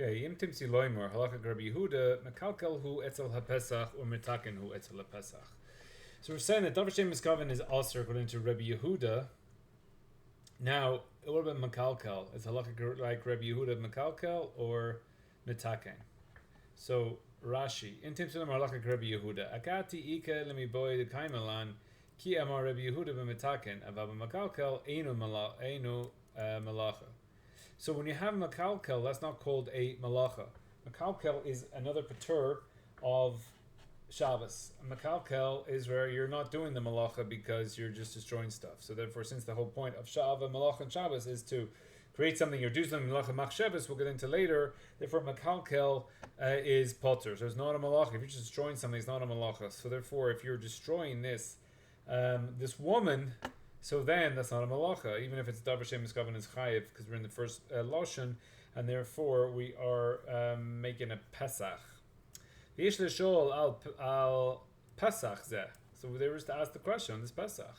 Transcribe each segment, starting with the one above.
Okay, Im Timsi Loimer, Halakha Rabbi Yehuda, Mekalkel hu etzel haPesach, or Metaken hu etzel haPesach. So we're saying that Davar Shem Miskaven is also according to Rabbi Yehuda. Now, what about Mekalkel? Is Halakha like Rabbi Yehuda Mekalkel or Metaken? So Rashi, in Timsi Loimer, Halakha Rabbi Yehuda, Akati Ika lemi boy the Kaimelan, Ki Amar Rabbi Yehuda b'Metaken, Avaba Mekalkel, Einu Malacha. So when you have makalkel, that's not called a malacha. Makalkel is another patur of Shabbos. Makalkel is where you're not doing the malacha because you're just destroying stuff. So therefore, since the whole point of Shabbos, malacha, and Shabbos is to create something, you're doing something malacha machshavos, we'll get into later. Therefore, makalkel is potter. So it's not a malacha. If you're just destroying something, it's not a malacha. So therefore, if you're destroying this woman, so then that's not a malacha, even if it's davar shem miskaven is chayiv, because we're in the first lashon, and therefore we are making a pesach. V'yesh l'shol al pesach zeh. So there is to ask the question on this pesach: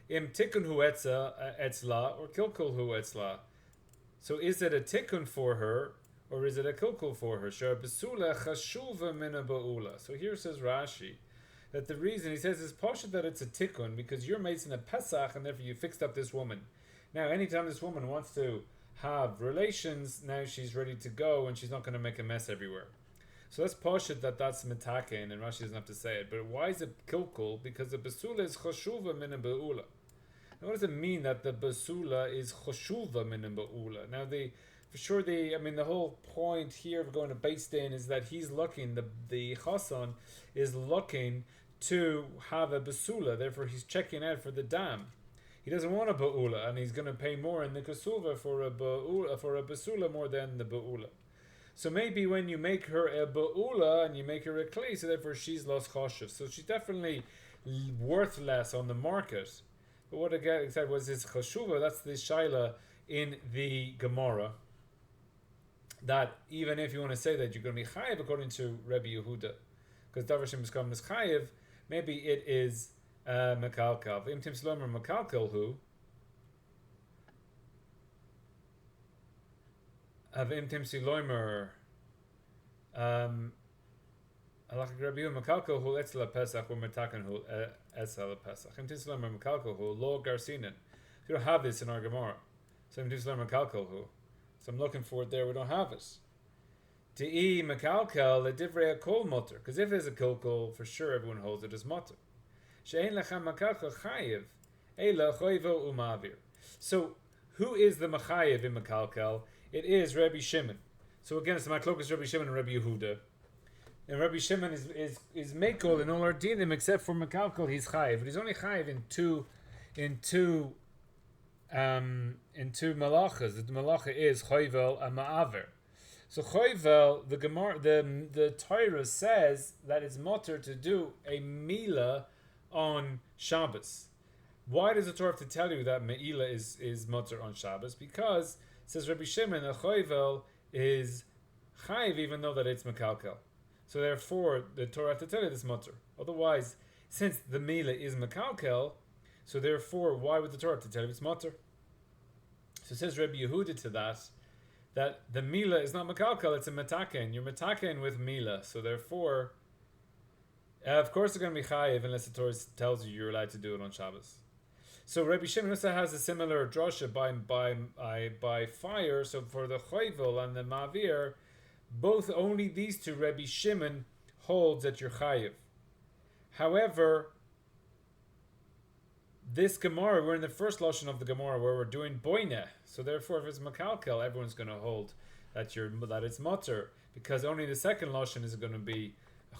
im tikkun hu etzla or kilkul hu etzla. So is it a tikkun for her or is it a kilkul for her? Shar besula chashuva min ba'ula. So here says Rashi that the reason he says is poshet that it's a tikkun because you're making a pesach and therefore you fixed up this woman. Now, anytime this woman wants to have relations, now she's ready to go and she's not going to make a mess everywhere. So that's poshet that's metaken, and Rashi doesn't have to say it. But why is it kilkul? Because the basula is choshuva min be'ula. Now, what does it mean that the basula is choshuva min be'ula? Now, the whole point here of going to Beis Din is that he's looking, the chasan is looking to have a basula, therefore he's checking out for the dam. He doesn't want a ba'ula, and he's going to pay more in the kasuva for a basula more than the ba'ula. So maybe when you make her a ba'ula and you make her a kli, so therefore she's lost choshev. So she's definitely worth less on the market. But what again said was this chashuva, that's the shaila in the Gemara, that even if you want to say that you're going to be chayiv according to Rabbi Yehuda, because davar shem miskaven is chayiv, maybe it is mekalkel. Im tim slomer mekalkel hu. Im tim slomer alach Rabbi Yehuda mekalkel hu etzla pesach or metaken hu etzla pesach. Im tim slomer mekalkel hu lo garsinen. We don't have this in our Gemara. So im tim slomer mekalkel hu. So I'm looking for it there. We don't have it. Te'i mekalkel ledivrei kol mutter. Because if there's a kilkul, for sure everyone holds it as mutter. She'ein lechem mekalkel chayiv, eila choivo umavir. So who is the mechayiv in mekalkel? It is Rabbi Shimon. So again, it's the maklokas Rabbi Shimon and Rabbi Yehuda. And Rabbi Shimon is mekel in all our dinim except for mekalkel. He's chayiv, but he's only chayiv in two malachas. The malacha is choivel and ma'aver. So choivel, the Gemara, the Torah says that it's mutter to do a mila on Shabbos. Why does the Torah have to tell you that meila is mutter on Shabbos? Because it says Rabbi Shimon, a choivel is chayiv even though that it's mekalkel. So therefore, the Torah have to tell you this mutter. Otherwise, since the mila is mekalkel, so therefore, why would the Torah have to tell you it's mutter? So it says Rabbi Yehuda to that the mila is not mekalkel, it's a metaken. You're metaken with mila. So therefore, of course it's going to be chayiv unless the Torah tells you you're allowed to do it on Shabbos. So Rabbi Shimon also has a similar drasha by fire. So for the choivel and the mavir, both only these two Rabbi Shimon holds that you're chayiv. However, this Gemara, we're in the first lashon of the Gemara where we're doing boine. So therefore, if it's makalkel, everyone's going to hold that it's mutter, because only the second lashon is going to be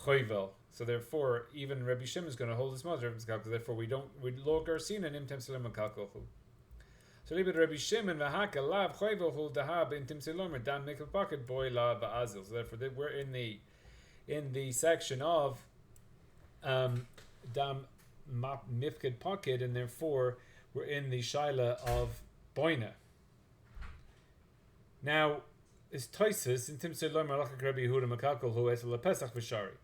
choivel. So therefore, even Rabbi Shimon is going to hold this mutter. Therefore, we lo garsina and imtem selim makalkel. So libid Rabbi Shimon v'haka lav choivel hu dahab intim selomer dan mikal pocket boy la ba'azil. So therefore, we're in the section of dam mifkid pocket, and therefore we're in the shaila of boina. Now, is Toisus in Tim Selomer Alachak Rabbi Yehuda Makakol Hu Esel Pesach V'Shari.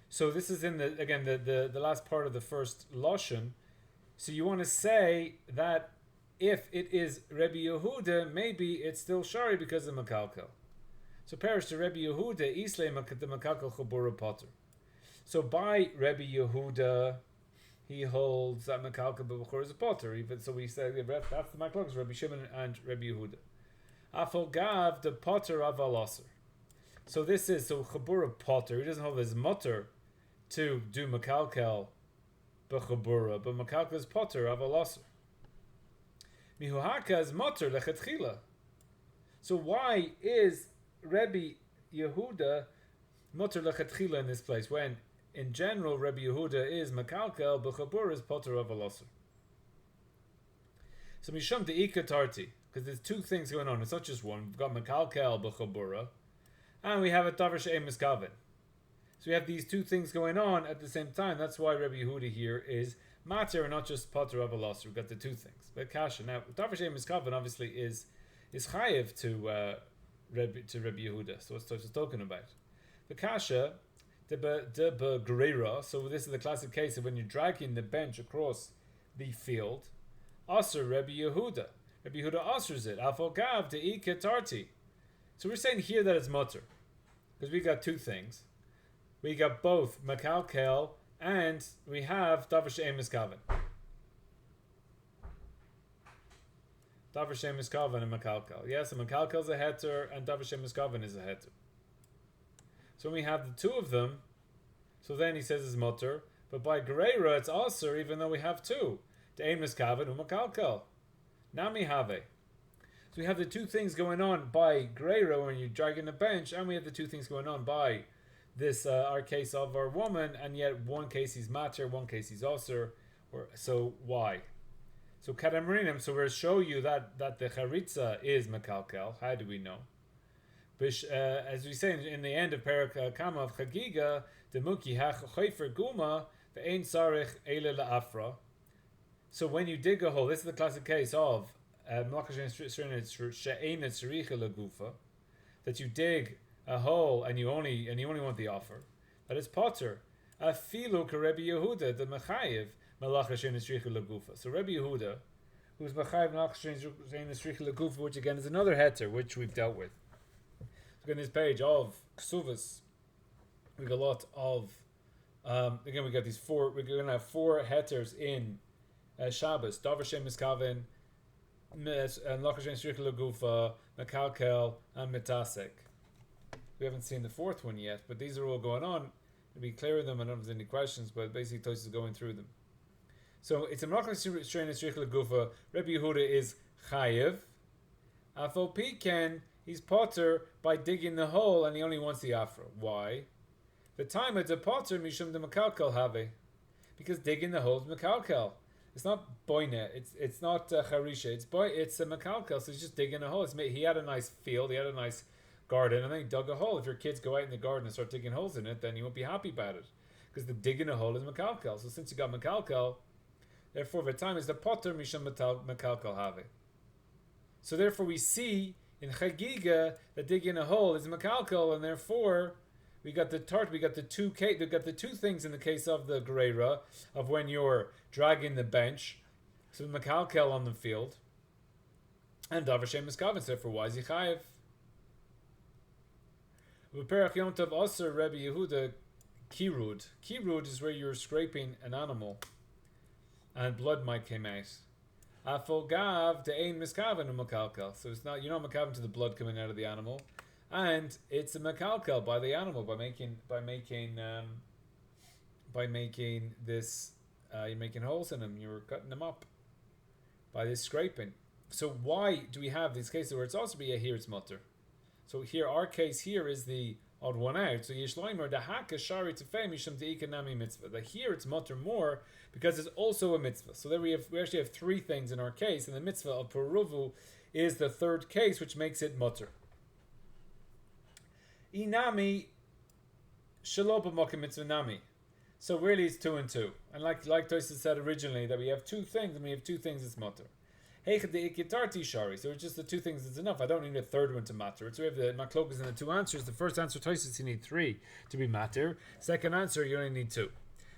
So this is in the last part of the first lashon. So you want to say that if it is Rabbi Yehuda, maybe it's still shari because of Makalkel. So perish to Rebbe Yehuda, Islay Makalkel Chabura Potter. So by Rebbe Yehuda, he holds that Makalkel B'Bechor is a Potter. Even so, we say that's the Makalkel, Rebbe Shimon and Rebbe Yehuda. Afal Gav the Potter of Alaser. So this is Chabura Potter. He doesn't hold his mutter to do Makalkel B'Chabura, but Makalkel is Potter of Alaser. Mihuhaka is mutter lechetchila. So why is Rebbe Yehuda mutter lechetchila in this place when, in general, Rebbe Yehuda is makalkel, b'chabur is potter of alaser? So mishum de'ika tarti, because there's two things going on. It's not just one. We've got makalkel b'chabura, and we have a davar she'em miskaven. So we have these two things going on at the same time. That's why Rebbe Yehuda here is matter and not just potter of alaser. We've got the two things. But kasha now, davar she'em miskaven obviously is chayiv to Rebbe Yehuda. So what's Tosfos talking about? The kasha, de begrera. So this is the classic case of when you're dragging the bench across the field. Aser Rebbe Yehuda. Rebbe Yehuda asers it. Afal gav de ketarti. So we're saying here that it's mutter, because we got two things. We got both makalkel and we have davar she'em miskaven. Davar she'em miskaven and makalkel. Yes, a makalkel is a heter and davar she'em miskaven is a heter. So when we have the two of them, so then he says it's mutter, but by gereira it's aser even though we have two. De'em miskaven and makalkel. Nami have. So we have the two things going on by gereira when you're dragging a bench, and we have the two things going on by this our case of our woman, and yet one case he's matter, one case he's aser. So why? So kadamrinim. So we'll show you that the charitza is makalkel. How do we know? As we say in the end of Perak Kama of Chagiga, the muki hach choifer guma ve'ein sarich eile la'afra. So when you dig a hole, this is the classic case of that you dig a hole and you only want the offer. That is potter. Afilu ka Rebbe Yehuda the mechayev malacha shein esricha lagufa. So Rebbe Yehuda, who's mechayev malacha shein esricha lagufa, which again is another heter which we've dealt with. So in this page of Ksuvas, we got a lot of again we got these four. We're going to have four heters in Shabbos: davar she'em miskaven, malacha shein esricha lagufa, mekalkel, and metasek. We haven't seen the fourth one yet, but these are all going on. To be clear with them, I don't know if there's any questions, but basically Tosfos is going through them. So it's a malacha shein esricha lagufa. Rebbe Yehuda is chayiv. Afal piken, he's potter by digging the hole, and he only wants the afro. Why? The time it's a potter mishum de makalkel have, because digging the hole is makalkel. It's not boine. It's not charisha. It's a makalkel. So he's just digging a hole. He had a nice field. He had a nice garden, and then he dug a hole. If your kids go out in the garden and start digging holes in it, then you won't be happy about it, because the digging a hole is makalkel. So since you got makalkel, therefore the time is the potter mishum makalkel have. So therefore we see in Chagiga that digging a hole is makalkel, and therefore we got the two things in the case of the gereira of when you're dragging the bench, so makalkel on the field, and davar she'em miskaven. So therefore why is he chayiv? V'perach Yom Tov Aser Rebbe Yehuda kirud. Kirud is where you're scraping an animal and blood might come out. Afol gav de'ein miskaven u'makalkel. So it's not, you're not makalkel to the blood coming out of the animal, and it's a makalkel by the animal by making this. You're making holes in them. You're cutting them up by this scraping. So why do we have these cases where it's also be a here it's mutter? So here, our case here is the odd one out. So Yishloimer the haka shari tefei mishum deikanami mitzvah. That here it's mutter more because it's also a mitzvah. So there we actually have three things in our case, and the mitzvah of peruvu is the third case, which makes it mutter. Inami shelo b'mokim mitzvah nami. So really it's 2 and 2. And like Tosfos said originally, that we have two things, and we have two things it's mutter. So it's just the two things that's enough. I don't need a third one to matter. So we have the maklokas and the two answers. The first answer, Tosfos, you need 3 to be matter. Second answer, you only need 2.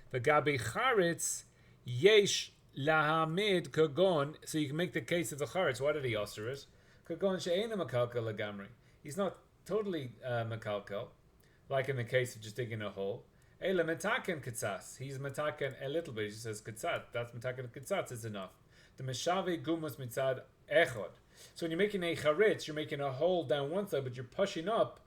The gabi charetz yesh lahamid kagon. So you can make the case of the charetz. Why did he osir it? Kagon she'ena makalka lagamri. He's not totally mekalkel, like in the case of just digging a hole. Eila metaken kitzas. He's metaken a little bit. He says kitzat. That's metaken kitzat is enough. The meshave gumus mitzad echod. So when you're making a charitz, you're making a hole down one side, but you're pushing up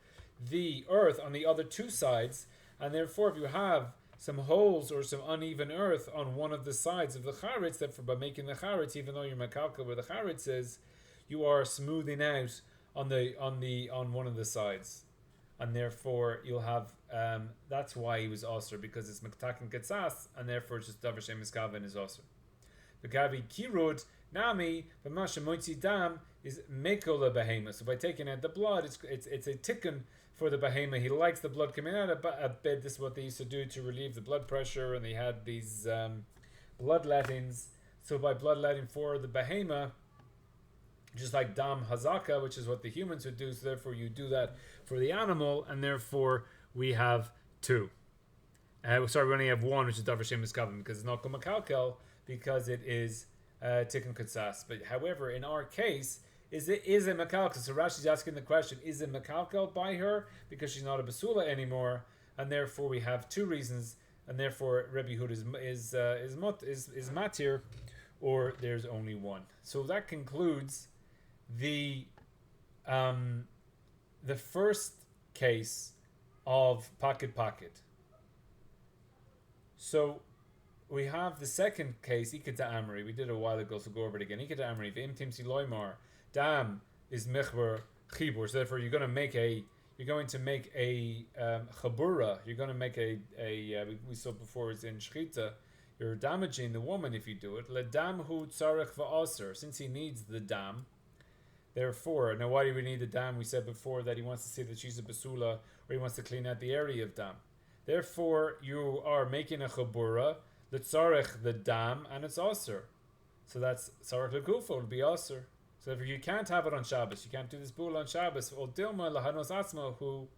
the earth on the other two sides, and therefore if you have some holes or some uneven earth on one of the sides of the charitz, that by making the charitz, even though you're mekalkel where the charitz is, you are smoothing out on one of the sides, and therefore you'll have that's why he was osir, because it's mektaken ketzas, and therefore it's just davar shem miskaven is osir. The gavi kirud nami v'masha moitzi dam is mekola behema. So by taking out the blood, it's a tikkun for the behema. He likes the blood coming out a bit. This is what they used to do to relieve the blood pressure, and they had these bloodlettings. So by bloodletting for the behema, just like dam hazaka, which is what the humans would do, so therefore you do that for the animal, and therefore we have two. We only have one, which is davar shem miskaven, because it's not kumakalkel, because it is tikkun kutsas. But however, in our case, is it mekalkel? So Rashi's asking the question: is it mekalkel by her because she's not a basula anymore, and therefore we have two reasons, and therefore Rebbe Yehuda is matir, or there's only one. So that concludes the first case of pocket. So we have the second case, ikata amri. We did it a while ago, so go over it again. Ikata amri, v'im timsi loymar, dam is mechber chibur. So therefore, you're going to make a chabura. You're going to make we saw before it's in shchita. You're damaging the woman if you do it. Ledam hu tzarech va'aser. Since he needs the dam, therefore, now why do we need the dam? We said before that he wants to see that she's a basula, or he wants to clean out the area of dam. Therefore, you are making a chabura. The tzarech, the dam, and it's aser. So that's tzarech lekufa, will be aser. So if you can't have it on Shabbos, you can't do this bula on Shabbos. Or dilma lahanos atzma hu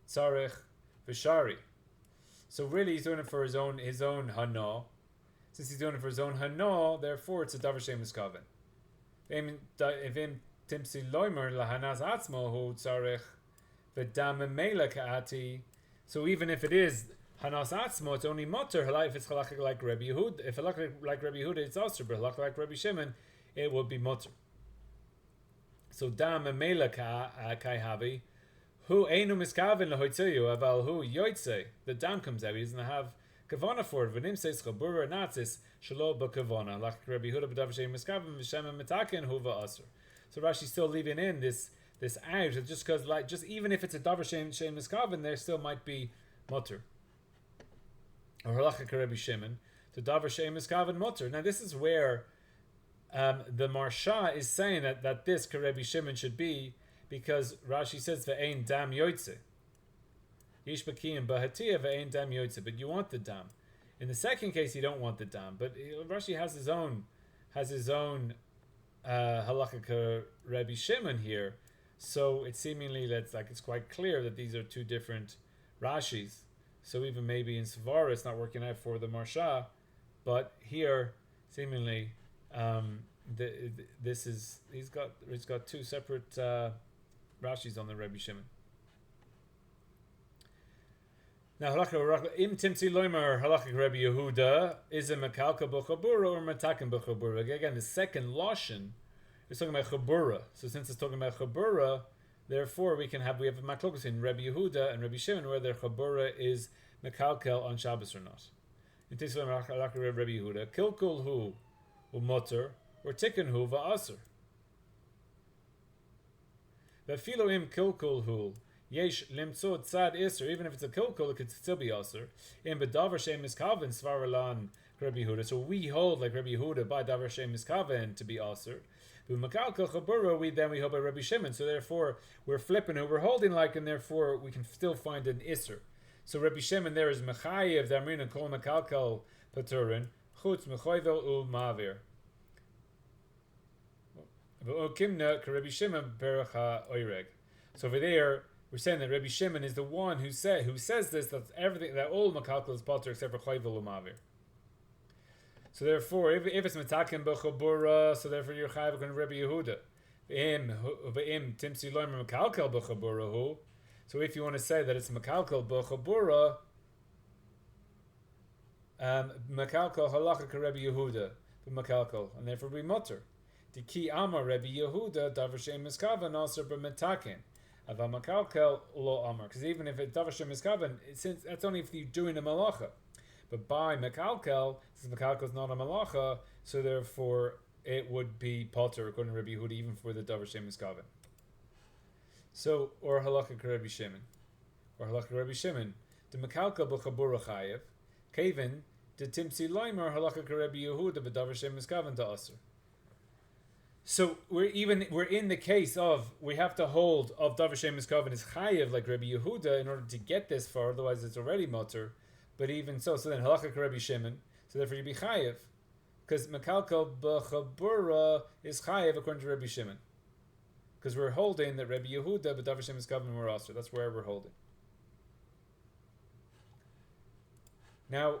tzarech v'shari. So really, he's doing it for his own hana. Since he's doing it for his own hana, therefore it's a davar shem miskaven. If timsi loimer lahanas atzma hu tzarech v'dam memela ka'ati. So even if it is Hanas Atzmo, it's only Motor. If it's halakha like Rebbe Yehuda, if halakha like Rebbe Yehuda, it's also, but halakha like Rebbe Shimon, it will be Motor. So Dam Mela Kai Havi, who Einu Miskaven Lahoitzeyu, Aval who Yoitze, the Dam comes out, he doesn't have Kavana for it. Venim says Chabura Nazis, Shalo Bakavana, like Rebbe Yehuda, Badav Miskaven, Vishem Metaken, Huva Asr. So Rashi's still leaving in this out, just because, just even if it's a davar shem miskaven, there still might be mutter. Or halacha Rebbe Shimon, to davar shem miskaven mutter. Now this is where the Marsha is saying that this Rebbe Shimon should be, because Rashi says ve'ein dam yoitze. Yish bakiyim bahatia ve'ein dam yoitze, but you want the dam. In the second case, you don't want the dam, but Rashi has his own halacha Rebbe Shimon here. So it's seemingly it's quite clear that these are two different Rashis. So even maybe in Svara it's not working out for the Marsha, but here seemingly he's got two separate Rashis on the Rebbe Shimon. Now im timtzi loimer halakha Rebbe Yehuda is a mekalka b'chabura or metaken b'chabura. Again, the second lashon. It's talking about Chabura. So since it's talking about Chabura, therefore we have a Maklokus in Rebbe Yehuda and Rebbe Shimon, whether Chabura is Mekalkel on Shabbos or not. In Tisla Rebbe Yehuda, Kilkul hu umoter, or Tikkun hu va'aser. V'filo im Kilkul hu, yesh limtzo tzad iser, even if it's a Kilkul, it could still be aser. In Bedavar Shem Miskaven Svaralan Rebbe Yehuda. So we hold like Rebbe Yehuda by Davar Shem Miskaven to be aser. We hold by Rabbi Shimon, so therefore we're flipping it, we're holding like, and therefore we can still find an Isser. So Rabbi Shimon there is Mechayev Damrin and Kol Mekalkal Paturin, Chutz Mechoyvel Ul Mavir. Kimna Rabbi Shimon Beracha Oireg. So over there we're saying that Rabbi Shimon is the one who says this, that everything, that all Mekalkal is Patur except for Choyvel Ul Mavir. So therefore, if it's metaken b'chabura, so therefore you're chayav on Rebbe Yehuda. V'im timsi loimer mekalkel b'chabura hu. So if you want to say that it's mekalkel b'chabura, mekalkel halacha Rebbe Yehuda b'mekalkel, and therefore we mutter. The ki amar Rebbe Yehuda davar shem miskaven also b'metaken. Ava mekalkel lo amar, because even if it's davar shem miskaven, since that's only if you're doing a malacha. But by mekalkel, since mekalkel is not a malacha, so therefore it would be potter according to Rebbe Yehuda even for the davar shem miskaven. So, or halakha Rebbe Shimon, or halakha Rebbe Shimon, the mekalkel b'chabura chayev, kaven the timsi loimer halakha Rebbe Yehuda b'davar shem miskaven to aser. So we're in the case of we have to hold of davar shem miskaven is chayev like Rebbe Yehuda in order to get this far, otherwise it's already mutter. But even so then halakha Rebbe Shimon, so therefore you be chayev, because mekalkel b'chabura is chayev according to Rebbe Shimon. Because we're holding that Rebbe Yehuda, but davar shem miskaven were aser. That's where we're holding. Now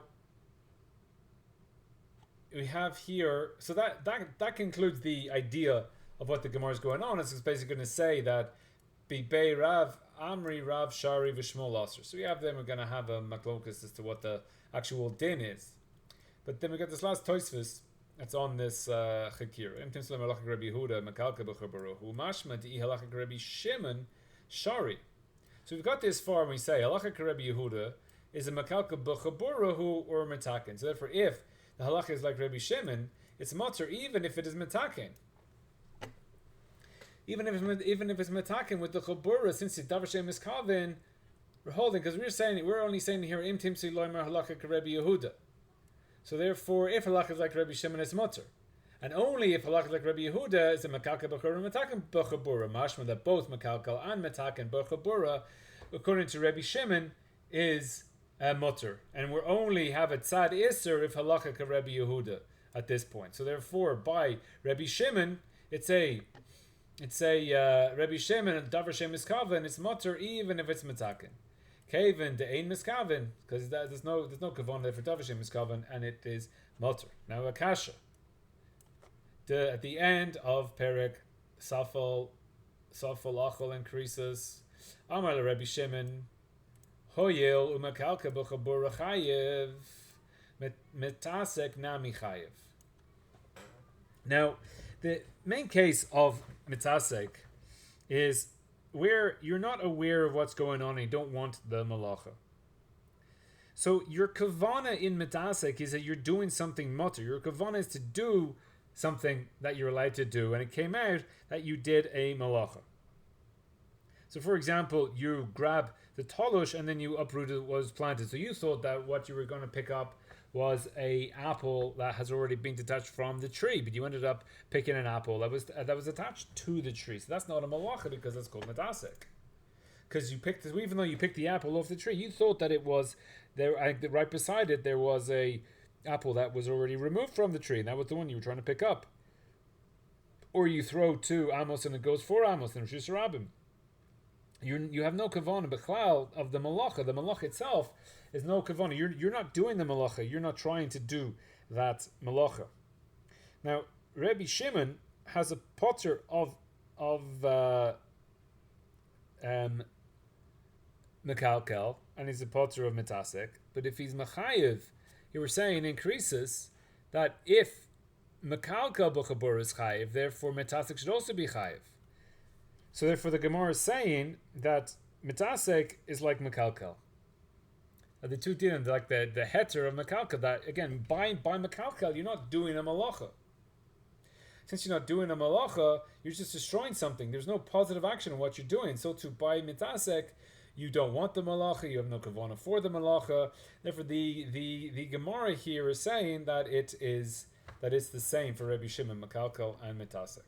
we have here, so that concludes the idea of what the Gemara is going on. It's basically going to say that Bibei Rav Amri Rav Shari V'Shmuel aser. So we have them. We're going to have a maklokus as to what the actual din is. But then we got this last Tosfos that's on this chakir. Im timslem halakha Rebbe Yehuda mekalkel b'chabura hu mashma di halakha Rebbe Shimon shari. So we've got this far and we say halakha Rebbe Yehuda is a mekalkel b'chabura hu or metaken. So therefore, if the halacha is like Rebbe Shimon, it's mutter even if it is metaken. Even if it's metaken with the chabura, since it's davar shem miskaven, we're holding because we're only saying here im timsi loimer halakha Rebbe Yehuda. So therefore, if halakha is like Rebbe Shimon, it's mutter. And only if halakha is like Rebbe Yehuda, is a mekalkel b'chabura and metaken b'chabura. Mashma that both mekalkel and metaken b'chabura, according to Rebbe Shimon, is mutter. And we only have a tzad iser if halakha ka Rebbe Yehuda at this point. So therefore, by Rebbe Shimon, it's a Rebbe Shimon davar shem miskaven, it's mutter even if it's metaken. Kaven de ein miskaven, because there's no kavon there for davar shem miskaven, and it is mutter. Now akasha. At the end of Perek Safal Achol and Krisus, Amar le Rebbe Shimon, Hoyel umakalka b'chabura chayev metasek nami chayev. Now, the main case of metasek is where you're not aware of what's going on and you don't want the malacha. So your kavana in metasek is that you're doing something mutter. Your kavana is to do something that you're allowed to do, and it came out that you did a malacha. So for example, you grab the tolush and then you uprooted what was planted. So you thought that what you were going to pick up was a apple that has already been detached from the tree, but you ended up picking an apple that was attached to the tree. So that's not a malacha because that's called metasek. Because even though you picked the apple off the tree, you thought that it was there. Right beside it, there was a apple that was already removed from the tree, and that was the one you were trying to pick up. Or you throw 2 amos and it goes 4 amos and Rishus Rabbim. You have no kavanah b'chlal of the malacha. The malacha itself is no kavanah. You're not doing the malacha. You're not trying to do that malacha. Now, Rebbe Shimon has a potter of mekalkel, and he's a potter of metasek. But if he's mechayev, you were saying increases that if mekalkel b'chabur is chayev, therefore metasek should also be chayev. So therefore the Gemara is saying that metasek is like mekalkel. The two dinim, like the heter of mekalkel, that again, by mekalkel, you're not doing a malacha. Since you're not doing a malacha, you're just destroying something. There's no positive action in what you're doing. So to by metasek, you don't want the malacha, you have no kavanah for the malacha. Therefore the Gemara here is saying that it's the same for Rebbe Shimon, mekalkel and metasek.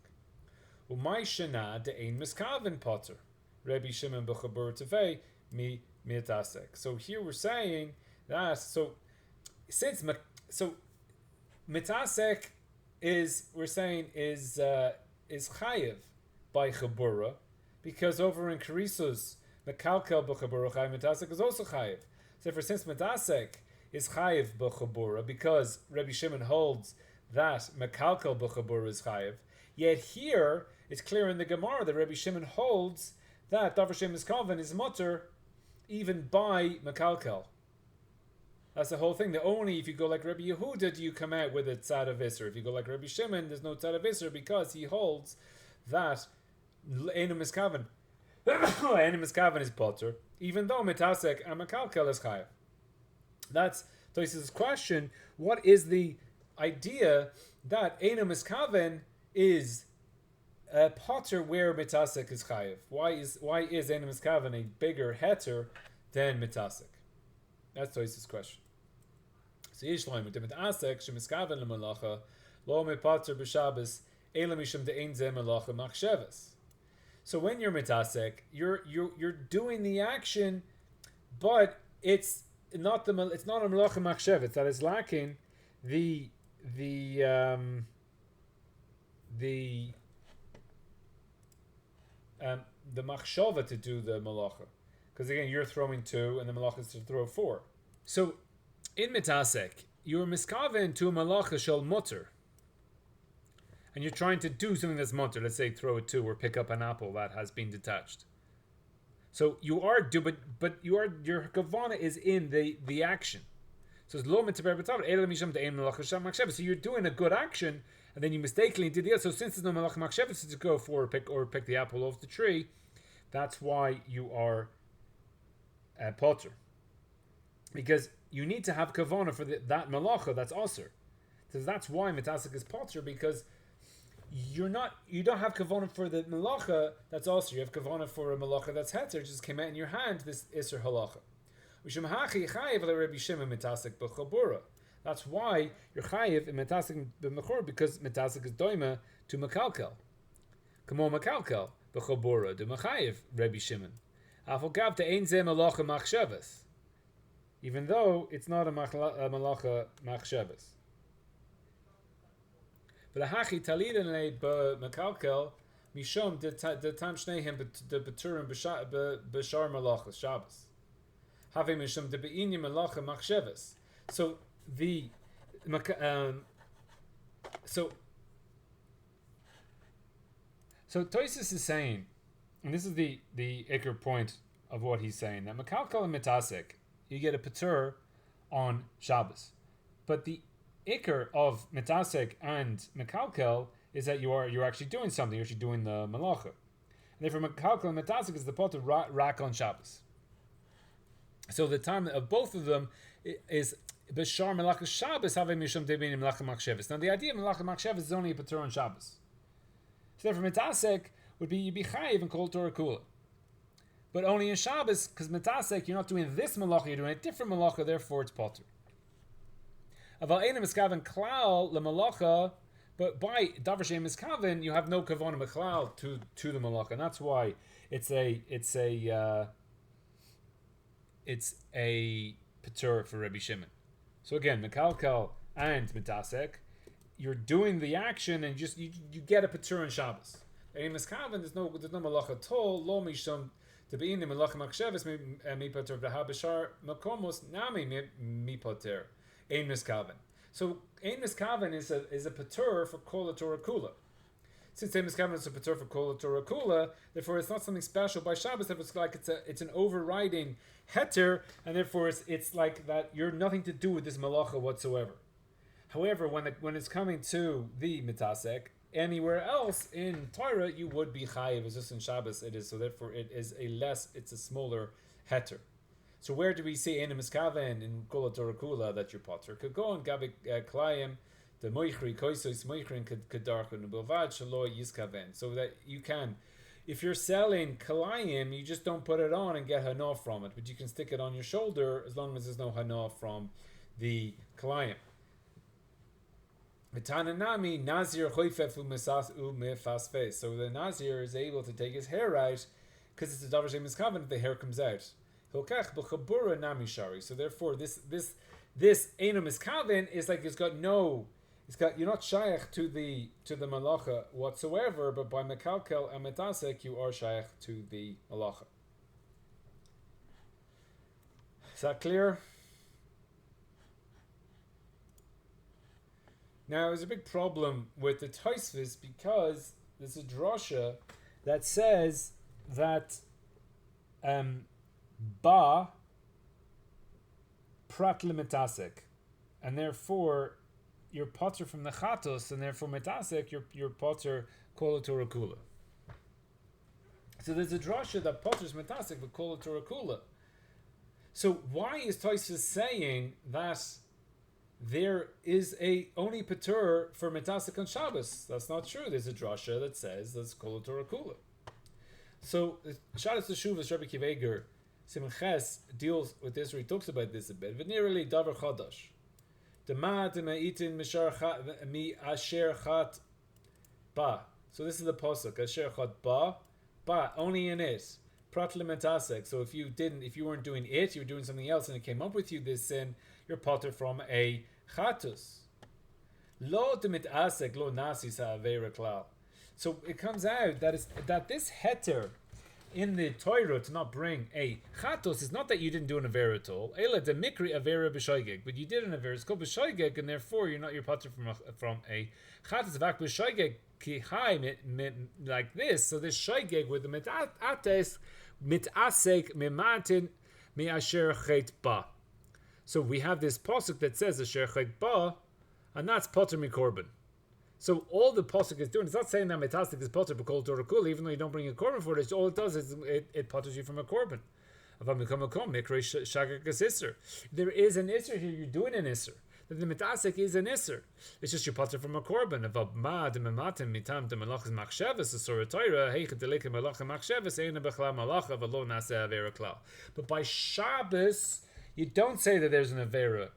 Umay shana de ein miskaven potter. Rebbe Shimon b'chabur tevei mi metasek. So here we're saying that metasek is chayev by chabura, because over in Kerisus mekalkel b'chabura chayev metasek is also chayev. So since metasek is chayev b'chabura, because Rebbe Shimon holds that mekalkel b'chabura is chayev, Yet here, it's clear in the Gemara that Rabbi Shimon holds that davar she'em miskaven is mutter even by mekalkel. That's the whole thing. That only if you go like Rabbi Yehuda do you come out with a tzad of iser. If you go like Rabbi Shimon, there's no tzad of iser because he holds that einu miskaven einu miskaven is potter, even though mitasek and mekalkel is chayav. That's Tosfos' question. What is the idea that einu miskaven is a potter where mitasek is chayav? Why is einu miskaven a bigger heter than mitasek? That's Tosfos' question. So Yishloim with the mitasek shemiskaven lemalacha lo mepater b'Shabbos ela mishum de'ein zeh malacha machshavas. So when you're mitasek, you're doing the action, but it's not a malacha machshavas. That is lacking the machshava to do the malacha, because again you're throwing 2 and the malacha is to throw 4. So in mitasek you're miskaven to a malacha shel mutter, and you're trying to do something that's mutter. Let's say throw a 2 or pick up an apple that has been detached. So you are but your kavana is in the action. So it's lo mitzaber b'tav ela misham de'ein malacha shel machshavas. So you're doing a good action, and then you mistakenly did the other. So since there's no malacha machshavas to go for or pick the apple off the tree, that's why you are potter. Because you need to have kavana for that malacha that's aser. So that's why mitasek is potter, because you don't have kavana for the malacha that's aser. You have kavana for a malacha that's heter. It just came out in your hand, this iser halacha. That's why you're chayiv in metasek b'mechor, because metasek is doima to mekalkel. Kamo mekalkel b'chabura do mechayiv Rabbi Shimon. Afogav to ein zeh malacha machshavas, even though it's not a malacha machshavas. But the hachi talidin leid b'mekalkel mishom de tam shneihem de beturim b'shar malachas Shabbos. So the so Tosfos is saying, and this is the iker point of what he's saying, that mekalkel and mitasek you get a patur on Shabbos, but the iker of mitasek and mekalkel is that you're actually doing something. You're actually doing the malacha, and therefore mekalkel and mitasek is the patur rak on Shabbos. So the time of both of them is b'shar melachas Shabbos having mishum debein melacha machshavas. Now the idea of melacha machshavas is only a patur on Shabbos. So therefore mitasek would be chayiv and kol Torah kula, but only in Shabbos, because mitasek you're not doing this malacha, you're doing a different malacha. Therefore it's patur. Aval eina miskaven klal lemalacha, but by davar she'em miskaven you have no kavana meklal to the malacha, and that's why it's a patur for Rabbi Shimon. So again, mekalkel and mitasek, you're doing the action and you get a patur on Shabbos. In miskaven, there's no malacha at all. Lo mishum to be in the malacha machshavas mi patur b'habashar makomos nami mi patur ein miskaven. So ein miskaven is a patur for kol Torah kula. Since ein miskaven is a patur for kol Torah kula, therefore it's not something special by Shabbos. It's like it's an overriding heter, and therefore it's like that you're nothing to do with this malacha whatsoever. However, when it's coming to the mitasek, anywhere else in Torah you would be chayiv. It's just in Shabbos it is, so therefore it's a smaller heter. So where do we see einu miskaven in kol Torah kula that you're potter? Could go on gabi klayim the moichri koisos moichrin kedarchun ubavad shalo yiskaven, so that you can. If you're selling kalayim, you just don't put it on and get hana from it, but you can stick it on your shoulder as long as there's no hana from the kalayim. V'tananami nazir choifef umefasfes. So the nazir is able to take his hair out because it's a davar she'em miskaven if the hair comes out. Hilkach b'chabura nami shari. So therefore, this einu miskaven is like you're not shaykh to the malacha whatsoever, but by mekalkel and metasek you are shaykh to the malacha. Is that clear? Now, there's a big problem with the Tosfos because there's a drasha that says that ba prat limitasek, and therefore you're potter from the chatos, and therefore metasek you're potter kol Torah kula. So there's a drasha that potters metasek but kol Torah kula. So why is Tosfos saying that there is a only patur for metasek on Shabbos? That's not true. There's a drasha that says that's kol Torah kula. So Shabbos Teshuvas Rabbi Kiva Siman Ches deals with this, or he talks about this a bit. V'nirali davar chadash. Dema demaitin mi asher chat ba. So this is the pasuk. Asher chat ba, only in it. Prat lementasek. So if you weren't doing it, you were doing something else, and it came up with you this sin, you're potter from a chatus. Lo demitasek lo nasi sa'avera klal. So it comes out that this heter in the Torah to not bring a chatos is not that you didn't do an avera at all. Ela de mikri avera b'shoigeg, but you did an avera. It's called b'shoigeg, and therefore you're not your potter from a chatos. Vak b'shoigeg ki chai like this. So this shoigeg with the mitasek mimatin mi asher chet ba. So we have this pasuk that says asher chet ba, and that's potter mikorban. So all the pasuk is doing, it's not saying that metasek is potter b'kol Torah kula, even though you don't bring a korban for it. All it does is it potters you from a korban. There is an isser here. You're doing an isser. The metasek is an isser. It's just you potter from a korban. But by Shabbos, you don't say that there's an avera.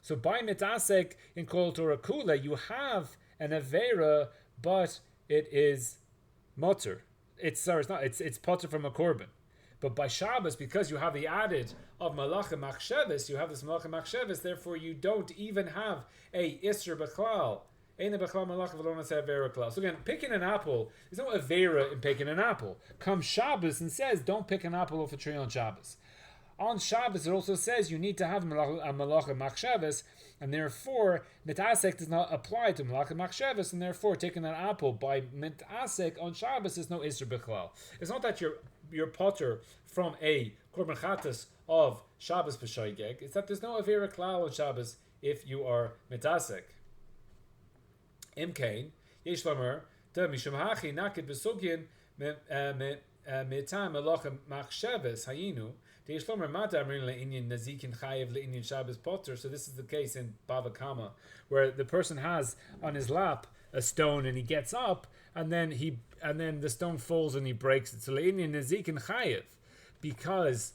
So by metasek in kol Torah kula, you have an avera, but it is mutter. It's potter from a korban. But by Shabbos, because you have the added of malachim machsheves, you have this malachim machsheves, therefore you don't even have a isser b'chlal. Eina b'chlal malachim v'lo naseh avera klal. So again, picking an apple, there's no avera in picking an apple. Comes Shabbos and says, don't pick an apple off a tree on Shabbos. On Shabbos, it also says you need to have a malachim machsheves, and therefore mitasek does not apply to malachim machsheves, and therefore taking an apple by mitasek on Shabbos is no isser b'chlal. It's not that you're potter from a korban chatas of Shabbos b'shoigeg. It's that there's no avera klal on Shabbos if you are mitasek. Imkain yesh lamer da mishum hachi naked b'sugyin mitam malachim machsheves hayinu. So this is the case in Bava Kama, where the person has on his lap a stone and he gets up and then the stone falls and he breaks it. So le'inyan nazikin chayev, because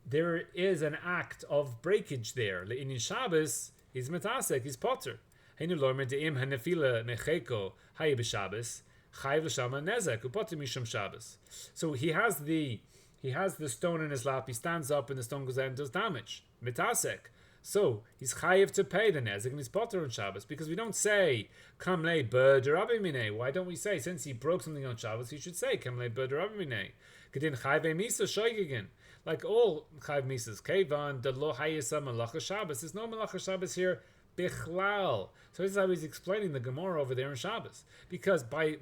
there is an act of breakage there. Le'inyan Shabbos, he's metasek, he's potter. Heinu lomer de'im hanefila mecheko hayeh b'Shabbos chayev l'shama nezek upotter mishum Shabbos. So he has the stone in his lap, he stands up and the stone goes out and does damage. Mitasek. So he's chayiv to pay the nezek and he's potter on Shabbos, because we don't say kamlei b'derabbi minei. Why don't we say, since he broke something on Shabbos, he should say kamlei b'derabbi minei? Kedin chayiv misa shoygigin. Like all chayiv misas, kevan the lo hayisa malacha Shabbos. There's no malacha Shabbos here bichlal. So this is how he's explaining the Gemara over there in Shabbos, because by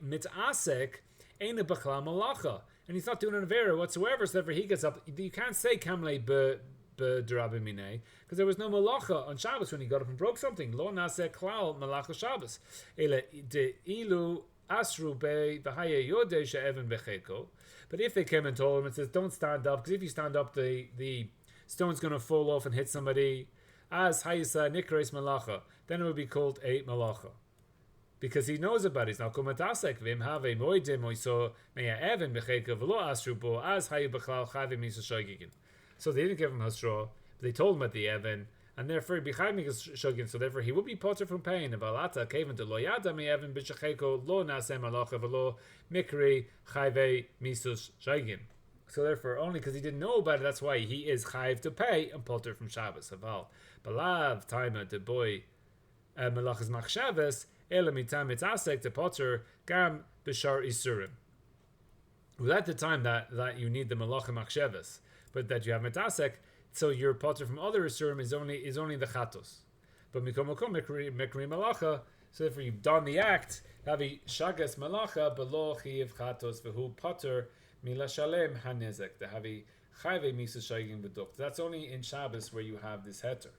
mitasek ain't a bichlal malacha. And he's not doing an avera whatsoever, so therefore he gets up. You can't say kamlei b'derabbi minei, because there was no malacha on Shabbos when he got up and broke something. Lo naseh klal malacha Shabbos. Ele de ilu asru be v'haya yodei she'evan becheko. But if they came and told him and says, don't stand up, because if you stand up, the stone's going to fall off and hit somebody, as hayisa nikreis malacha, then it would be called a malacha. Because he knows about it. He's not kumatasek. Vim have moidim oiso meya even becheka v'lo asrubo as hayu b'chlal chavim misa shoygigin. So they didn't give him hasra, but they told him about the even, and therefore b'chayim shoygigin. So therefore he would be potter from pain. V'alata kevan de lo yada me even b'shecheko lo nasem alacha v'lo mikri chayve misus shoygigin. So therefore, only because he didn't know about it, that's why he is chayiv to pay and potter from Shabbos. Aval balav taima de boy malachas machshavas. Ela mitam mitasek to potter gam b'shar isurim. Well, at the time that you need the malachim machshavas, but that you have mitasek, so your potter from other isurim is only the chatos. But mikom makom mikri malacha. So if you've done the act, havi shagas malacha below chiv chatos v'hu potter milashalem hanezek. The havi chayve misa shaygin v'dukt. That's only in Shabbos where you have this heter.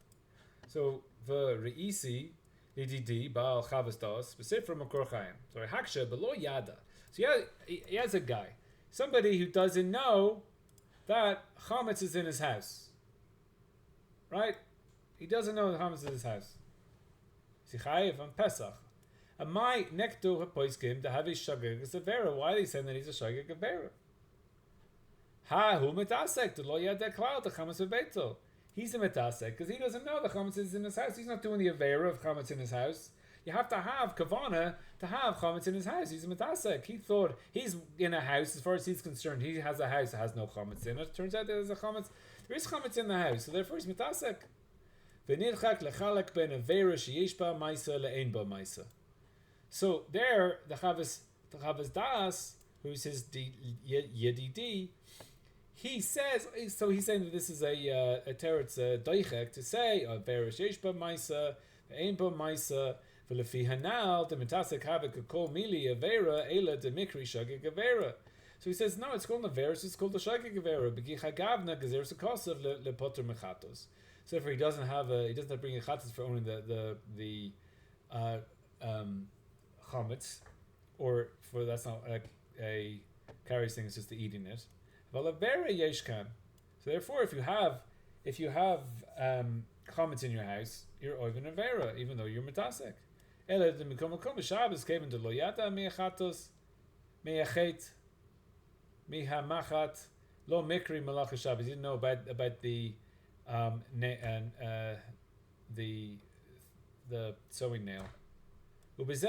So the reisi lididi baal chavas das specific makor chayim. So haksha below yada. So he has a guy, somebody who doesn't know that chametz is in his house, right? He doesn't know that chametz is in his house. Chayiv on Pesach. And my nektu hapoiskim to have his shagig is a vera. Why are they saying that he's a shagig vera? Ha hu metasek to lo yad klal the chametz bebeito. He's a metasek because he doesn't know the chametz is in his house. He's not doing the avera of chametz in his house. You have to have kavana to have chametz in his house. He's a metasek. He thought he's in a house. As far as he's concerned, he has a house that has no chametz in it. Turns out there's a chametz. There is chametz in the house, so therefore he's metasek. So there, the Chavas Das, who's his Yedidi, he says, so he's saying that this is a teretz doichek to say Verish Yeshba Maisa, Ein Ba Maisa, V'lefi Hanal, the Metasek Havik Kol Mili Avera, Ela de Mikri Shagig Avera. So he says, no, it's called the Veris, it's called the Shagig Avera, B'gi Chagavna Gezer Sukosav Le Potter Mechatos. So if he doesn't have to bring a chatzis for only the chametz, or for that's not a carries thing, it's just the eating it. But a vera yeshkan. So therefore, if you have chametz in your house, you're oivin a vera, even though you're metasek. Ela the mikom Shabbos came into lo yada mechatos meyachet mihamachat lo mikri malach Shabbos. He didn't know about the sewing nail. So this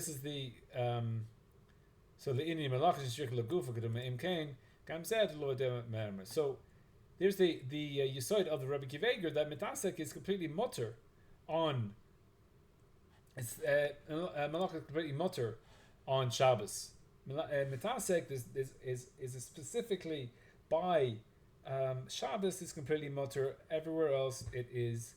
is the so the Indian malach is strict lagufa kedum imkain gam zed lo mermer. So there's the yisoid of the Rebbe Kiveger that metasek is completely mutter on it's malach is completely mutter on Shabbos. Metasek is specifically by Shabbos is completely mutter. Everywhere else it is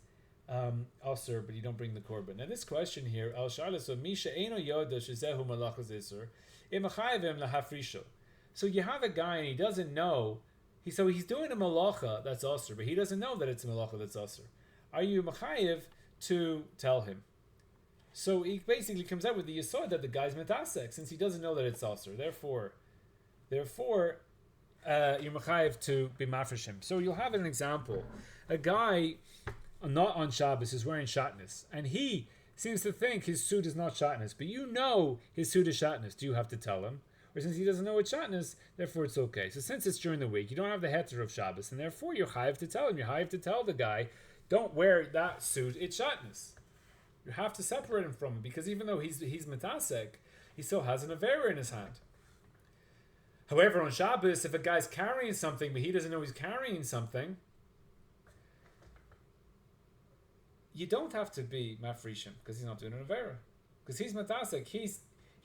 aser, but you don't bring the korban. Now this question here, al shala so misha eno yoda shezehu malachas iser imachayvim lahafrisho. So you have a guy and he doesn't know. He's doing a malacha that's aser, but he doesn't know that it's a malacha that's aser. Are you machayev to tell him? So he basically comes out with the yesod that the guy's metasek, since he doesn't know that it's aser. Therefore, you're mechayev to be mafreshim. So you'll have an example: a guy not on Shabbos is wearing shatnez, and he seems to think his suit is not shatnez, but you know his suit is shatnez. Do you have to tell him? Or since he doesn't know it's shatnez, therefore it's okay. So since it's during the week, you don't have the heter of Shabbos, and therefore you're chayev to tell him. You're chayev to tell the guy, don't wear that suit. It's shatnez. You have to separate him from him, because even though he's metasek, he still has an avera in his hand. However, on Shabbos, if a guy's carrying something, but he doesn't know he's carrying something, you don't have to be mafrishim, because he's not doing an avera. Because he's metasek. He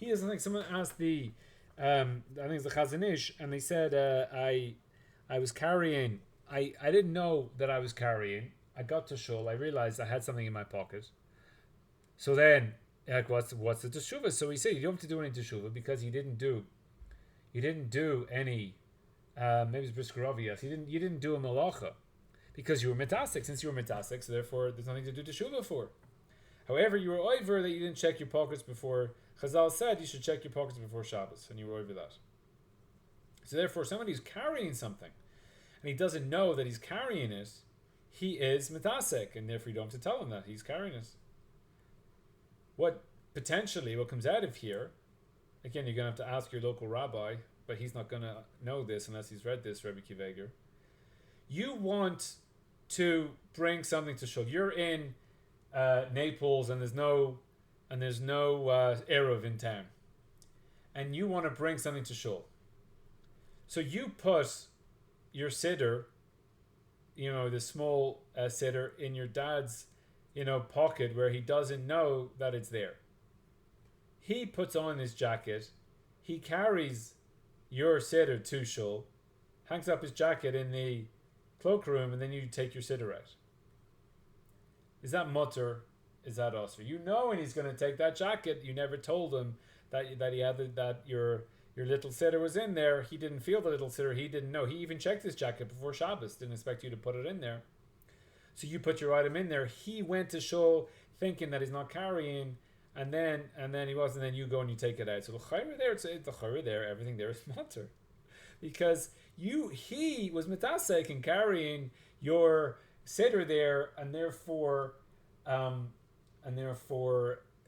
doesn't think. Someone asked I think it's the Chazon Ish, and they said, I was carrying, I didn't know that I was carrying. I got to shul, I realized I had something in my pocket. So then, like, what's the teshuvah? So he said you don't have to do any teshuvah because you didn't do any. Maybe it's briskarovias. You didn't do a malacha because you were metasek. Since you were metasek, so therefore there's nothing to do teshuvah for. However, you were over that you didn't check your pockets before. Chazal said you should check your pockets before Shabbos, and you were over that. So therefore, somebody who's carrying something and he doesn't know that he's carrying it, he is metasek, and therefore you don't have to tell him that he's carrying it. What comes out of here, again, you're going to have to ask your local rabbi, but he's not going to know this unless he's read this, Rebbe Kiveger. You want to bring something to shul. You're in Naples, and there's no Eruv in town, and you want to bring something to shul. So you put your siddur, the small siddur, in your dad's pocket where he doesn't know that it's there. He puts on his jacket, he carries your siddur to shul, hangs up his jacket in cloakroom, and then you take your siddur out. Is that mutter? Is that usher? You know when he's going to take that jacket. You never told him that he had that your little siddur was in there. He didn't feel the little siddur. He didn't know. He even checked his jacket before Shabbos. Didn't expect you to put it in there. So you put your item in there. He went to shul thinking that he's not carrying, and then he was, and then you go and you take it out. So the chayra there, everything there is mutter, because he was mitasek in carrying your siddur there, and therefore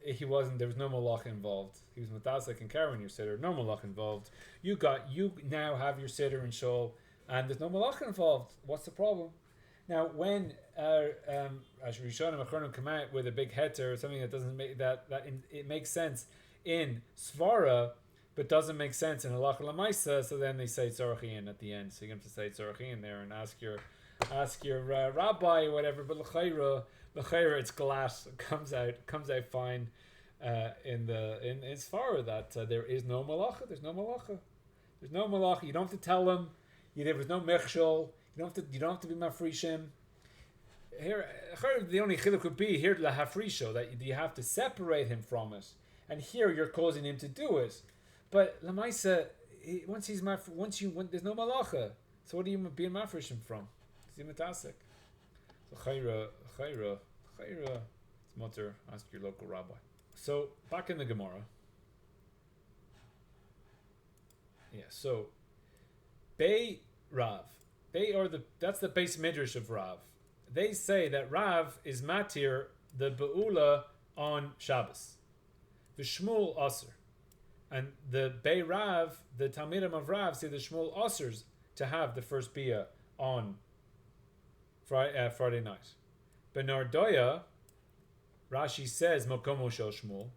he wasn't. There was no malach involved. He was mitasek in carrying your siddur, no malach involved. You now have your siddur in shul, and there's no malach involved. What's the problem? Now, when Rishonim Achronim come out with a big heter or something that doesn't make it makes sense in Svara, but doesn't make sense in Halacha Lamaisa, so then they say Tzorachin at the end. So you have to say Tzorachin there and ask your rabbi or whatever. But l'chayra, it's glass. It comes out fine in Svara that there is no malacha. There's no malacha. There's no malacha. You don't have to tell him. There was no mechshol. You don't have to be mafrishim. Here, the only chiluk would be here lahafrisho, that you have to separate him from it, and here you're causing him to do it. But lamaisa, once there's no malacha, so what are you being mafrishim from? It's imatasik. So chayra, it's mutter. Ask your local rabbi. So back in the Gemara. Yeah. So, Bei Rav. That's the base midrash of Rav. They say that Rav is matir the be'ula on Shabbos. The Shmuel Aser. And the Bei Rav, the Talmidim of Rav, say the Shmuel Asers to have the first bia on Friday night. But Nardoya, Rashi says Mokomo Shel Shmuel.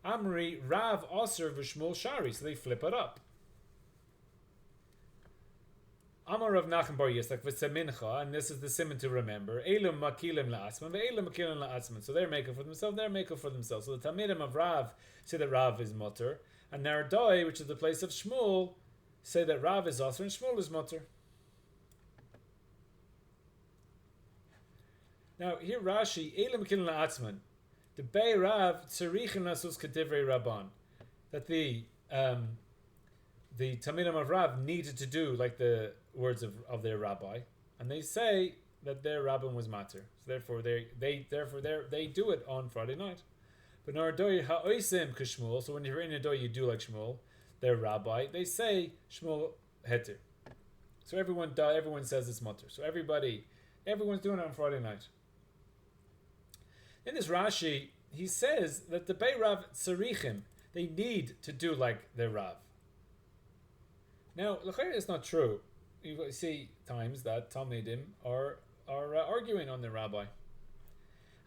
Amri Rav Aser v'Shmuel Shari, so they flip it up. Amar of Nachem Bar Yitzchak v'Simincha, and this is the siman to remember. Elam makilim la'atzman, ve'elam makilim la'atzman. So they're making for themselves, they're making for themselves. So the Talmidim of Rav say that Rav is mutter, and Nardoi, which is the place of Shmuel, say that Rav is aser and Shmuel is mutter. Now here Rashi, elam makilim la'atzman. The Bei Rav tzarichin lasus kedivrei Rabban, that the Talmidim of Rav needed to do like the words of their rabbi, and they say that their rabbin was matir, so therefore they do it on Friday night. But Nardoi ha'oisim k'Shmuel, so when you're in a doy you do like Shmuel, their rabbi. They say Shmuel heter, so everyone says it's matir. So everyone's doing it on Friday night. In this Rashi, he says that the Bei Rav tzarichim, they need to do like their Rav. Now, l'chayr is not true. You see times that Talmidim are arguing on the rabbi.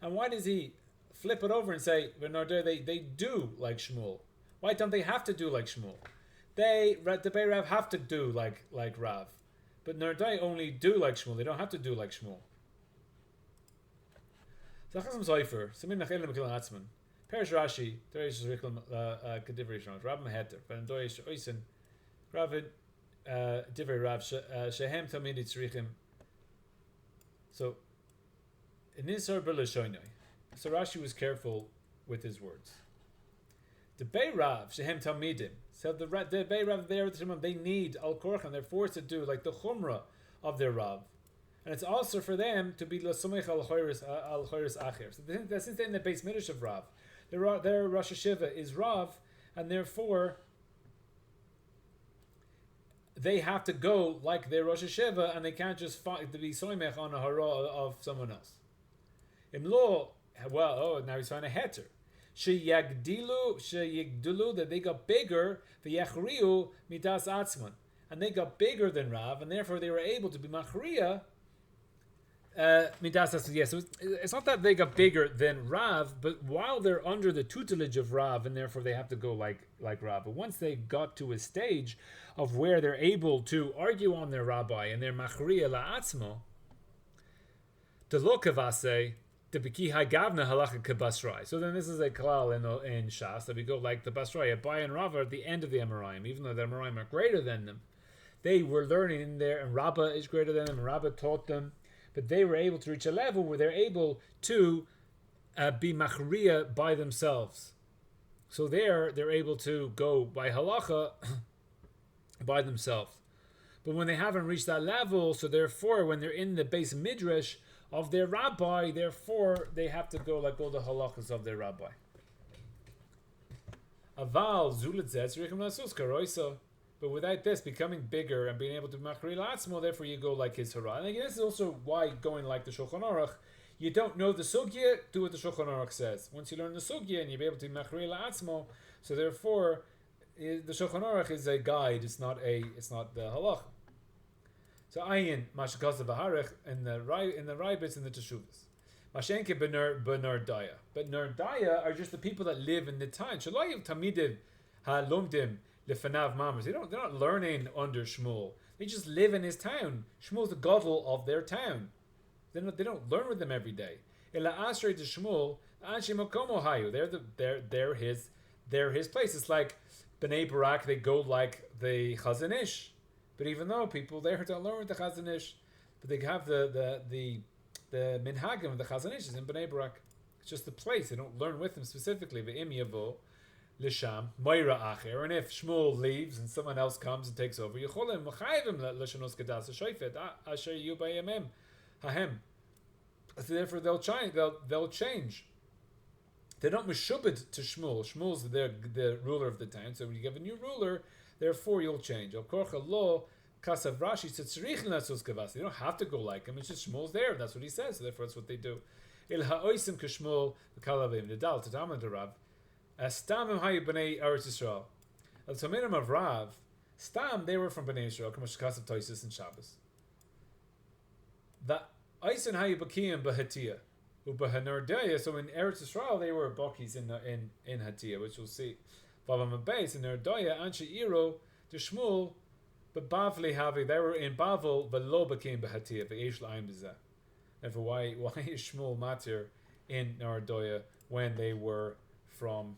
And why does he flip it over and say, they do like Shmuel? Why don't they have to do like Shmuel? The Bei Rav have to do like Rav. But Nardai only do like Shmuel. They don't have to do like Shmuel. Zachasam Sopher, Siman Nachel Mekil Atzman. Perish Rashi, Teresh Rikel Kedivrei Shon, Rav Meheter, Vandoish Oisen, Ravid Divrei Rav Shehem Talmidei Tzrichim. So in Nisar B'Lashoinoi, so Rashi was careful with his words. The Bei Rav Shehem Talmidim, so the Bei Rav there, they need Al Korchan, they're forced to do like the Chumrah of their Rav. And it's also for them to be L'Somech Al Choyres Acher. So since they're in the base midrash of Rav, their Rosh Hashiva is Rav, and therefore they have to go like their Rosh Hashiva, and they can't just to be Soimech on a hara of someone else. Now he's finding a heter. Sheyagdulu, that they got bigger, v'yachriu midas atzman, and they got bigger than Rav, and therefore they were able to be machriya. Midas atzman. Yes, it's not that they got bigger than Rav, but while they're under the tutelage of Rav, and therefore they have to go like Rav. But once they got to a stage of where they're able to argue on their rabbi and their machriya la'atzmo, the lokavase. The biki hagavna halacha kebasrai. So then this is a klal in Shas that we go like the basrai. Abai and Rav are at the end of the Amoraim, even though the Amoraim are greater than them. they were learning in there, and Rabbah is greater than them, and Rabbah taught them, but they were able to reach a level where they're able to be machriya by themselves. So they're able to go by halacha by themselves. But when they haven't reached that level, so therefore when they're in the base midrash of their rabbi, therefore they have to go like all the halachas of their rabbi. Aval zulet zetzrichim lasus karoisa. But without this becoming bigger and being able to machri la'atzmo, therefore you go like his hara. And again, this is also why going like the Shulchan Aruch, you don't know the sugya, do what the Shulchan Aruch says. Once you learn the sugya and you'll be able to machri la'atzmo, so therefore the Shulchan Aruch is a guide. It's not the halacha. So ayin mashakasav v'harich in the raibits and the teshuvas. Mashenke benar daya. But ner daya are just the people that live in the town. Shalayiv tamidiv halumdim lefanav mamas. They're not learning under Shmuel. They just live in his town. Shmuel's the gadol of their town. They don't learn with them every day. Ela asrei to Shmuel anshi makomo hayu. They're his place. It's like Bnei Barak. They go like the Chazon Ish. But even though people there don't learn with the Chazon Ish, but they have the minhagim of the Chazon Ish is in Bnei Barak. It's just the place. They don't learn with them specifically. Ve'im yavo l'sham moira acher. And if Shmuel leaves and someone else comes and takes over, yicholim machayvim l'shanos kedas ha'shoifet asher yu b'yamim hahem. So therefore they'll change. They're not meshubed to Shmuel. Shmuel's the ruler of the town. So when you give a new ruler, therefore you'll change. Al korcha lo kasav Rashi said tzrichin lasos kavas. You don't have to go like him. It's just Shmuel's there. That's what he says. So therefore that's what they do. Il ha'oisim k'Shmuel v'kalavim nedal tadam to Rav. Stamim hayu b'nei Eretz Yisrael. Al tominim of Rav. Stam they were from b'nei Yisrael. K'mash kasav Toisus and Shabbos. The oisim hayu b'kiyim b'Hatiyah. So in Eretz Yisrael they were bakis in Hatiyah, which we'll see. Vavam base in Erdoya Anshe Iro to Shmuel, but Bavli Havi they were in Bavel, but lo became Hatiyah v'yesh la'ayim b'zeh. Therefore, why is Shmuel matir in Erdoya when they were from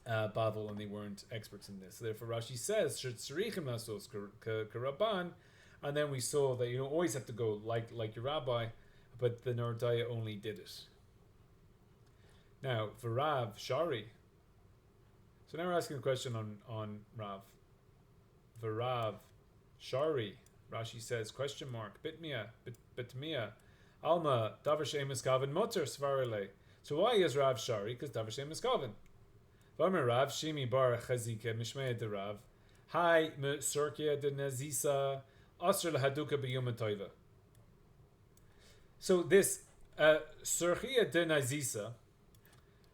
Bavel and they weren't experts in this? So therefore, Rashi says shetzrichim lasos karaban, and then we saw that you don't always have to go like your rabbi. But the Nordaya only did it. Now, for Rav, Shari. So now we're asking a question on Rav. For Rav, Shari. Rashi says, question mark, bitmia, alma, davar she'emes kavin motor svarele. So why is Rav Shari? Because davar she'emes kavin. Vamer Rav, shimi bar chazike, mishmei de Rav, hai me surkia de nazisa, asr lehaduka b'yom toiva. So this Surchia de Nazisa,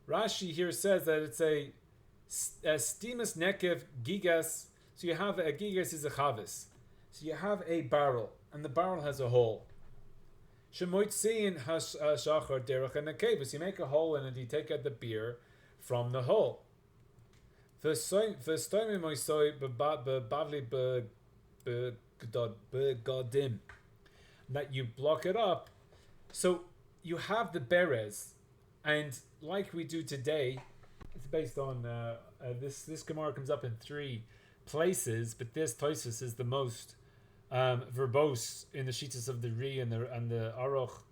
Rashi here says that it's a steamus nekev gigas. So you have a gigas is a chavis. So you have a barrel, and the barrel has a hole. Shemoitzein has shachar derech nekevis. You make a hole in it, you take out the beer from the hole. V'stoimim oisoi bebavli begadim. That you block it up. So you have the berez, and like we do today, it's based on this Gemara comes up in 3 places, but this Tosus is the most verbose in the Shitas of the Ri and the Aroch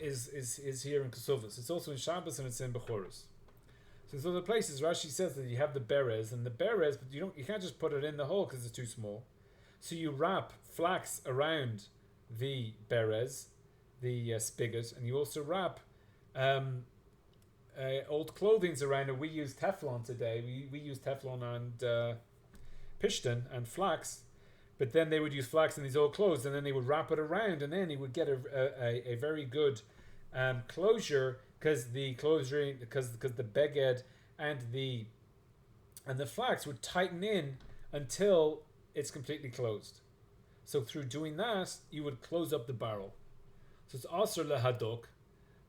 is here in Kosovus. It's also in Shabbos and it's in Bechoros. So the places Rashi says that you have the berez, and the berez, but you can't just put it in the hole because it's too small. So you wrap flax around the berez, the spigot, and you also wrap old clothings around it. We use Teflon today. We use Teflon and pishtan and flax, but then they would use flax in these old clothes, and then they would wrap it around, and then you would get a very good closure because the beged and the flax would tighten in until it's completely closed. So through doing that, you would close up the barrel. So it's asr lehadok,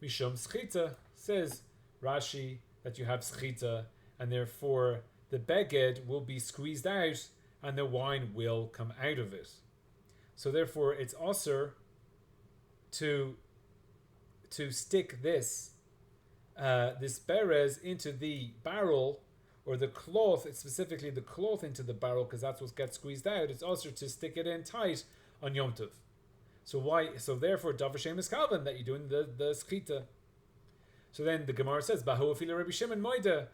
mishum schita, says Rashi that you have schita, and therefore the beged will be squeezed out, and the wine will come out of it. So therefore it's asr to stick this berez into the barrel, or the cloth, it's specifically the cloth into the barrel, because that's what gets squeezed out, it's also to stick it in tight on Yom Tov. So why? So therefore, davar shemis kalven, that you're doing the schita. So then the Gemara says, Bahu afila Rabbi Shimon moida.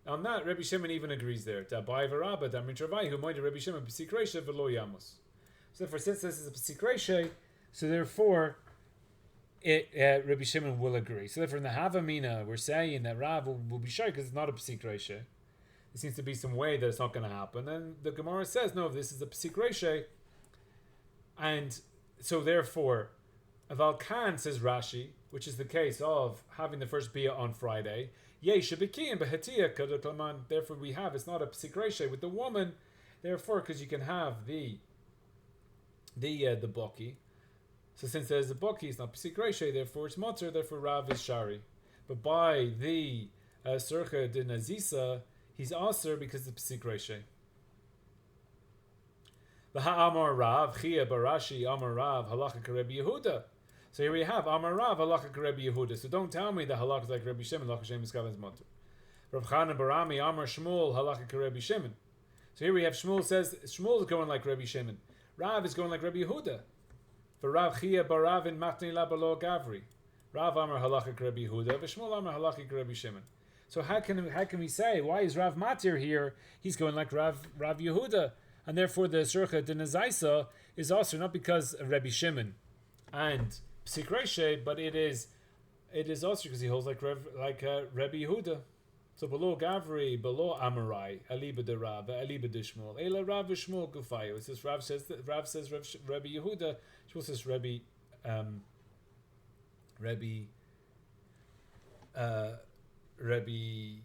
On that, Rabbi Shimon even agrees there. Da bai v'rabba da mitravai hu moida Rabbi Shimon b'sik reisha v'lo yamos. So therefore, since this is a b'sik reisha, so therefore, Rabbi Shimon will agree. So therefore, in the Havamina, we're saying that Rav will be shy because it's not a psik reisha. There seems to be some way that it's not going to happen. And the Gemara says, no, this is a psik reisha. And so therefore, Aval Khan, says Rashi, which is the case of having the first bia on Friday, therefore we have, it's not a psik reisha with the woman, therefore, because you can have the baki. So since there's a baki, it's not psik reisha, therefore it's matzor, therefore Rav is shari. But by the surcha de nazisa, he's aser because the psik reisha. V'ha amar Rav, chia barashi amar Rav, halacha k'Rebbi Yehuda. So here we have amar Rav, halacha k'Rebbi Yehuda. So don't tell me that halacha is like Rabbi Shimon, halacha Shem Miskav is matzor. Rav Chana barami amar Shmuel, halacha k'Rebbi Shimon. So here we have Shmuel says, Shmuel is going like Rabbi Shimon. Rav is going like Rabbi Yehuda. For Rav Chia Baravin Matni Labalo Gavri. Rav Amar Halachik Rabbi Yehuda, Vishmul Amar Halachik Rabbi Shimon. So how can we say, why is Rav Matir here? He's going like Rav Yehuda. And therefore the Surcha de Nazaisa is also not because of Rabbi Shimon and Psik Reishe, but it is also because he holds like Rabbi Yehuda. So below Gavri, below Amarai, Aliba de Rav, Aliba de Shmuel, Ela Rav Shmuel Gufayo. It says Rav says Rabbi Yehuda, Shmuel says Rabbi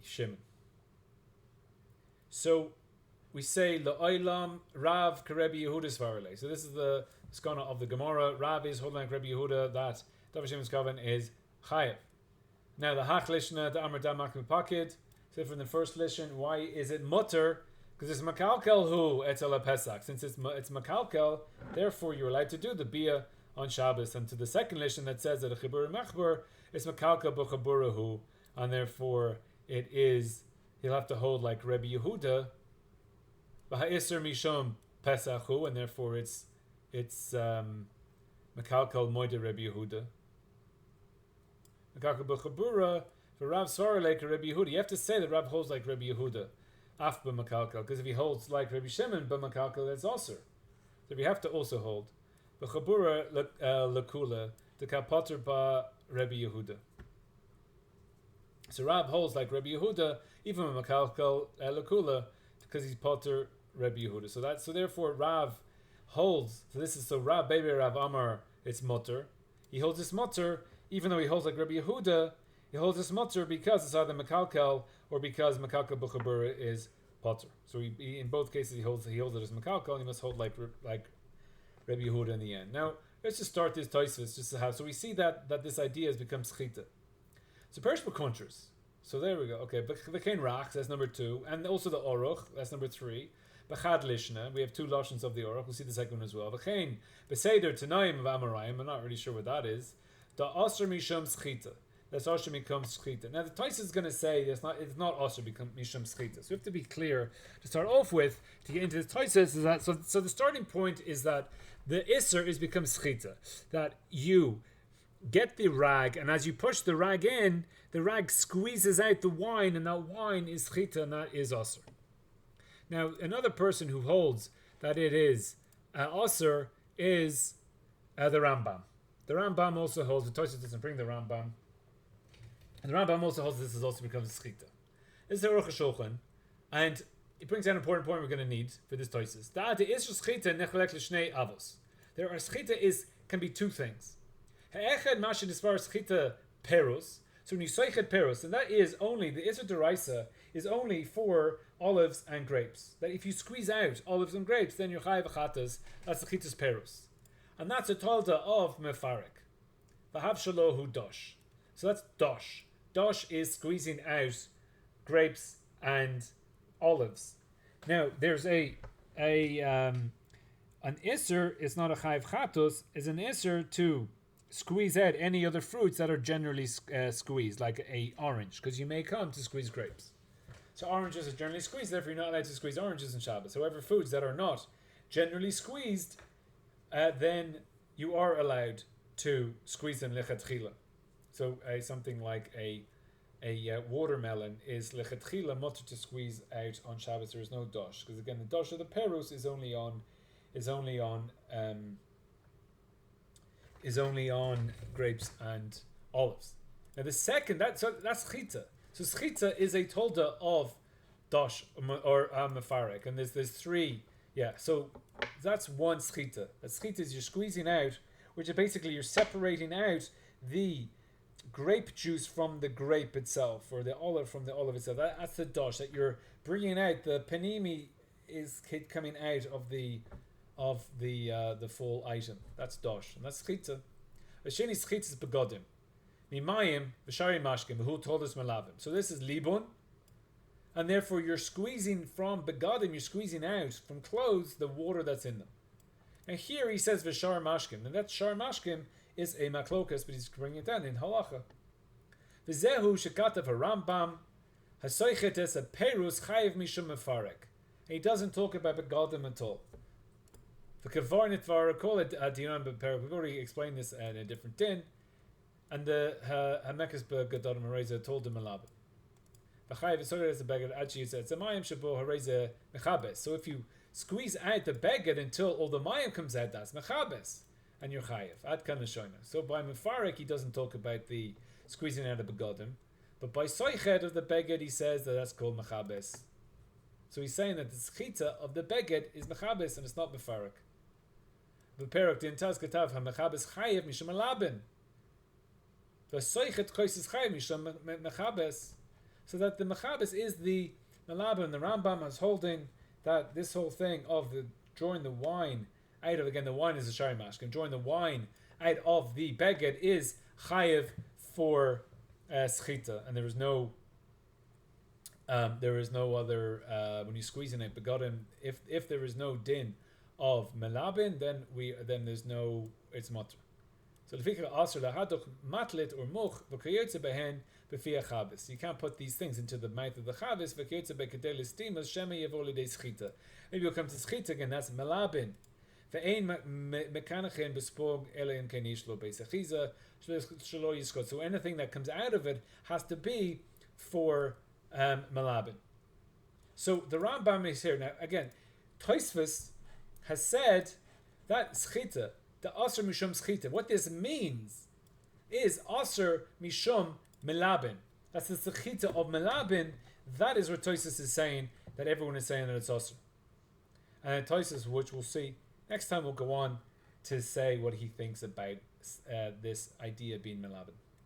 Shimon. So we say La'olam Rav Rabbi Yehuda Svarale. So this is the skana of the Gemara. Rav is holding like Rabbi Yehuda that Davar Shemon's Kavan is Chayev. Now the Hach Lishna, the Amar Damak Mipakid. So from the first lishon, why is it mutter? Because it's Makalkel hu etzel Pesach. Since it's Makalkel, therefore you're allowed to do the bia on Shabbos. And to the second lishon that says that a Chibur Mechbur is Makalkel b'Chabura hu, and therefore it is he'll have to hold like Rabbi Yehuda. V'ha'isr mishom Pesach hu, and therefore it's Makalkel moide Rabbi Yehuda. Makalkel b'Chabura. For Rav Svarah like Rabbi Yehuda, you have to say that Rav holds like Rabbi Yehuda, af b'makalkel, because if he holds like Rabbi Shimon b'makalkel, that's also. So we have to also hold. B'chabura lekula, the kapater ba Rabbi Yehuda. So Rav holds like Rabbi Yehuda, even b'makalkel lekula, because he's pater Rabbi Yehuda. So therefore Rav holds. So Rav baby Rav Amar, it's mutter. He holds this mutter, even though he holds like Rabbi Yehuda. He holds this mutter because it's either makalkel or because makalkel b'chabura is potter. So he in both cases he holds it as makalkel, and he must hold like Rabbi Yehuda in the end. Now let's just start this taisvis just to have. So we see that this idea has become schita. So perish b'kontras. So there we go. Okay, v'kein rach, that's number 2, and also the Oroch, that's number 3. B'chad lishna, we have 2 lashons of the Oroch. We'll see the second one as well. V'kein b'seder tanaim of Amarayim. I'm not really sure what that is. Da asr misham schita. That's Asher becomes Schita. Now the Tais is going to say it's not Asher become Misham Schita. So we have to be clear to start off with to get into the Tais is that so the starting point is that the Isser is become Schita. That you get the rag, and as you push the rag in, the rag squeezes out the wine, and that wine is Schita, and that is Asher. Now another person who holds that it is Asher is the Rambam. The Rambam also holds, the Tais doesn't bring the Rambam. And the Rambam also holds this also becomes a schita. This is the Aruch HaShulchan, and it brings out an important point we're going to need for this toises. There are schita can be 2 things. Ha'echad mashid as far as schita perus. So when you soichet perus, and that is only the Isra Deraisa is only for olives and grapes. That if you squeeze out olives and grapes, then you're chayav achatas. That's the chitas perus, and that's a talda of mefarek. V'hav shalohu dosh. So that's dosh. Dosh is squeezing out grapes and olives. Now there's an iser. It's not a chayiv chatos. It's an iser to squeeze out any other fruits that are generally squeezed, like a orange, because you may come to squeeze grapes. So oranges are generally squeezed, therefore you're not allowed to squeeze oranges on Shabbos. However, foods that are not generally squeezed, then you are allowed to squeeze them lechatchila. So something like a watermelon is lechatchila mutter to squeeze out on Shabbos. There is no dosh, because again the dosh of the perus is only on grapes and olives. Now the second that's chita. So schita is a tolda of dosh or mefarek, and there's three. Yeah, so that's one schita. A schita is you're squeezing out, which is basically you're separating out the grape juice from the grape itself, or the olive from the olive itself. That's the dosh, that you're bringing out. The panimi is coming out of the full item. That's dosh, and that's schita. Asheni schita is begodim. Mimayim v'shari mashkim who told us malabim. So this is libun, and therefore you're squeezing from begodim. You're squeezing out from clothes the water that's in them. And here he says v'shar mashkim, and that shar mashkim is a maklokas, but he's bringing it down in halacha. V'zehu shekatav harambam hasoichet es a perus chayiv mishum mefarek. He doesn't talk about begodim at all. The kavarnit varakol at dinan beperek. We've already explained this in a different din. And the Hamekas Begadodim Hareza told him malabim. V'chayiv v'soyer es a beged achi said zamayim shabo hareza mechabes. So if you squeeze out the beged until all the mayim comes out, that's mechabes, and you're chayiv. Ad kan l'shoyna. So by mefarek he doesn't talk about the squeezing out of begodim, but by soichet of the beged he says that that's called mechabes. So he's saying that the schita of the beged is mechabes and it's not mefarek. V'perek the intaz katav ha-mechabes chayiv mishum malabim. So that the mechabes is the malabim. The Rambam is holding that this whole thing of the drawing the wine out of, again the wine is a shari mashkin, drawing the wine out of the beged is chayiv for schita, and there is no other when you squeeze in it begodim. If there is no din of malabin, then there's no, it's mutter. So lefikach aser lahadoch matlit or much v'kayotze behen b'fiyah chabes. You can't put these things into the mouth of the chabes. V'kayotze b'kedei l'stimas shema yavo l'dei schita. Maybe you'll come to schita again. That's malabin. Ve'ein mekanachin b'spog eleim kenish lo beisachiza shelo yiskot. So anything that comes out of it has to be for malabin. So the Rambam is here now. Again, Tosfos has said that schita, the Aser Mishum Schita. What this means is Aser Mishum Melabin. That's the Schita of Melabin. That is what Tosfos is saying, that everyone is saying that it's Aser. And Tosfos, which we'll see, next time we'll go on to say what he thinks about this idea being Melabin.